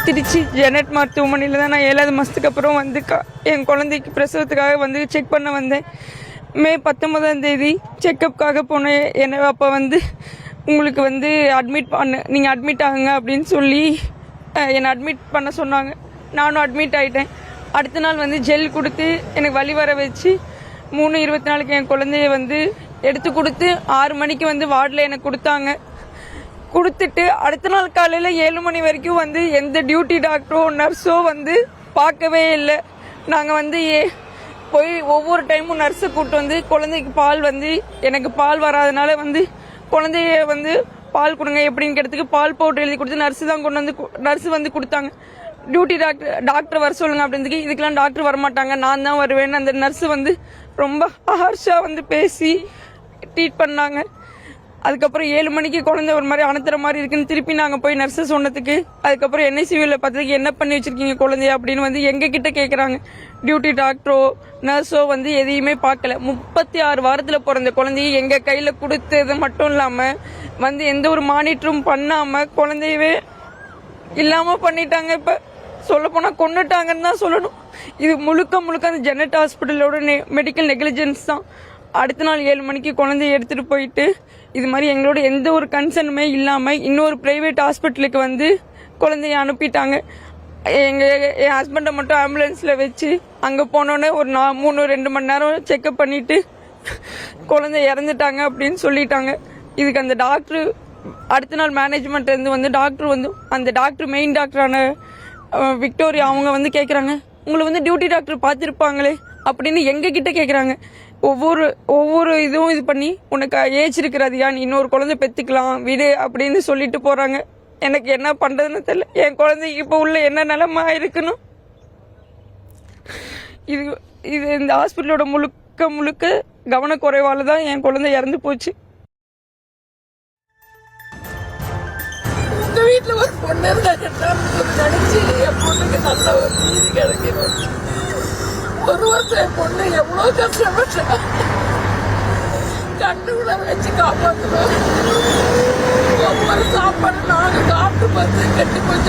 Trichy Janet மருத்துவமனையில் தான் நான் 7வது மாதத்துக்கு அப்புறம் வந்து என் குழந்தைக்கு பிரசவத்துக்காக வந்து செக் பண்ண வந்தேன். மே 19ஆம் தேதி செக்கப்புக்காக போனேன். என்னை அப்போ வந்து உங்களுக்கு வந்து நீங்கள் அட்மிட் ஆகுங்க அப்படின்னு சொல்லி என்னை அட்மிட் பண்ண சொன்னாங்க. நானும் அட்மிட் ஆகிட்டேன். அடுத்த நாள் வந்து ஜெல் கொடுத்து எனக்கு வலி வர வச்சு 3:24க்கு என் குழந்தைய வந்து எடுத்து கொடுத்து 6 மணிக்கு வந்து வார்டில் எனக்கு கொடுத்தாங்க. கொடுத்துட்டு அடுத்த நாள் காலையில் 7 மணி வரைக்கும் வந்து எந்த டியூட்டி டாக்டரோ நர்ஸோ வந்து பார்க்கவே இல்லை. நாங்கள் வந்து போய் ஒவ்வொரு டைமும் நர்ஸை கூப்பிட்டு வந்து குழந்தைக்கு பால் வந்து எனக்கு பால் வராதனால வந்து குழந்தைய வந்து பால் கொடுங்க எப்படின்னு கேட்டதுக்கு பால் பவுடர் எழுதி கொடுத்து நர்ஸு வந்து கொடுத்தாங்க. டியூட்டி டாக்டர் வர சொல்லுங்க அப்படின்றதுக்கு இதுக்கெல்லாம் டாக்டர் வரமாட்டாங்க, நான் தான் வருவேன்னு அந்த நர்ஸு வந்து ரொம்ப ஹார்ஷாக வந்து பேசி ட்ரீட் பண்ணாங்க. அதுக்கப்புறம் 7 மணிக்கு குழந்தை ஒரு மாதிரி அனுத்துற மாதிரி இருக்குன்னு திருப்பி நாங்கள் போய் நர்ஸை சொன்னதுக்கு அதுக்கப்புறம் NICUவில் பார்த்ததுக்கு என்ன பண்ணி வச்சிருக்கீங்க குழந்தைய அப்படின்னு வந்து எங்ககிட்ட கேட்குறாங்க. டியூட்டி டாக்டரோ நர்ஸோ வந்து எதையுமே பார்க்கல. 36 வாரத்தில் பிறந்த குழந்தைய எங்கள் கையில் கொடுத்தது மட்டும் இல்லாமல் வந்து எந்த ஒரு மானிட்டரும் பண்ணாமல் குழந்தையவே இல்லாமல் பண்ணிட்டாங்க. இப்போ சொல்லப்போனால் கொண்டுட்டாங்கன்னு தான் சொல்லணும். இது முழுக்க அந்த ஜெனட் ஹாஸ்பிட்டலோட மெடிக்கல் நெக்லிஜென்ஸ் தான். அடுத்த நாள் 7 மணிக்கு குழந்தைய எடுத்துகிட்டு போயிட்டு இது மாதிரி எங்களோட எந்த ஒரு கன்சர்னுமே இல்லாமல் இன்னொரு ப்ரைவேட் ஹாஸ்பிட்டலுக்கு வந்து குழந்தைய அனுப்பிட்டாங்க. என் ஹஸ்பண்டை மட்டும் ஆம்புலன்ஸில் வச்சு அங்கே போனோன்னே ஒரு 2 மணி நேரம் செக்அப் பண்ணிவிட்டு குழந்தை இறந்துட்டாங்க அப்படின்னு சொல்லிட்டாங்க. இதுக்கு அந்த டாக்டர் அடுத்த நாள் மேனேஜ்மெண்ட்லேருந்து வந்து டாக்டர் வந்து அந்த டாக்டர் மெயின் டாக்டரான விக்டோரியா அவங்க வந்து கேட்குறாங்க, உங்களை வந்து டியூட்டி டாக்டர் பார்த்துருப்பாங்களே அப்படின்னு எங்ககிட்ட கேட்குறாங்க. ஒவ்வொரு இதுவும் இது பண்ணி உனக்கு ஏஜ் இருக்கிறதியா, நீ இன்னொரு குழந்தை பெற்றுக்கலாம் விடு அப்படின்னு சொல்லிட்டு போகிறாங்க. எனக்கு என்ன பண்ணுறதுன்னு தெரியல. என் குழந்தைக்கு இப்போ உள்ள என்ன நிலைமை இருக்கணும். இது இந்த ஹாஸ்பிட்டலோட முழுக்க கவனக்குறைவால் தான் என் குழந்தை இறந்து போச்சு. உங்க வீட்டுல ஒரு பொண்ணு நினைச்சு என் பொண்ணுக்கு நல்ல ஒரு நீதி கிடைக்கணும். ஒரு வருஷம் என் பொண்ணு எவ்வளவு கஷ்டப்பட்டா கண்ணுக்குள்ள வச்சு காப்பாற்றணும். ஒவ்வொரு சாப்பாடு நாங்க சாப்பிட்டு பார்த்து கெட்டு போய்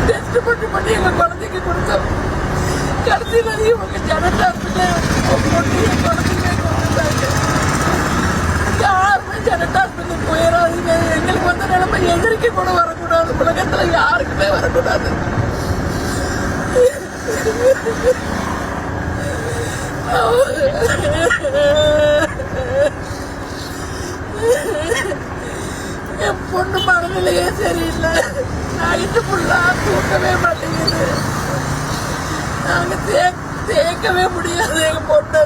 டெஸ்ட் பண்ணி எங்க குழந்தைக்கு கொடுத்தோம். கடைசி வரையும் உங்க ஜெனட் ஹாஸ்பிட்டல் பொண்ணு என் குழந்தைங்க கொடுத்தாங்க. யாருமே ஜெனட் ஹாஸ்பிட்டல் போயிடாதீங்க. எங்களுக்கு வந்து நிலைமை எதிர்க்கு கூட வரக்கூடாது. உலகத்துல யாருக்குமே வரக்கூடாது. என் பொண்ணு மனநிலையே சரியில்லை. நைட்டு ஃபுல்லா தூக்கவே மாட்டேங்குது. நாங்க தேக்கவே முடியாது எங்க பொண்ணு.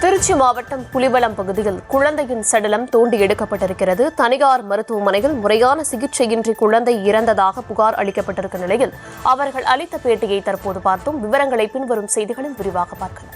திருச்சி மாவட்டம் புலிவலம் பகுதியில் குழந்தையின் சடலம் தோண்டி எடுக்கப்பட்டிருக்கிறது. தனியார் மருத்துவமனையில் முறையான சிகிச்சையின்றி குழந்தை இறந்ததாக புகார் அளிக்கப்பட்டிருக்கும் நிலையில் அவர்கள் அளித்த பேட்டியை தற்போது பார்த்தோம். விவரங்களை பின்வரும் செய்திகளில் விரிவாக பார்க்கலாம்.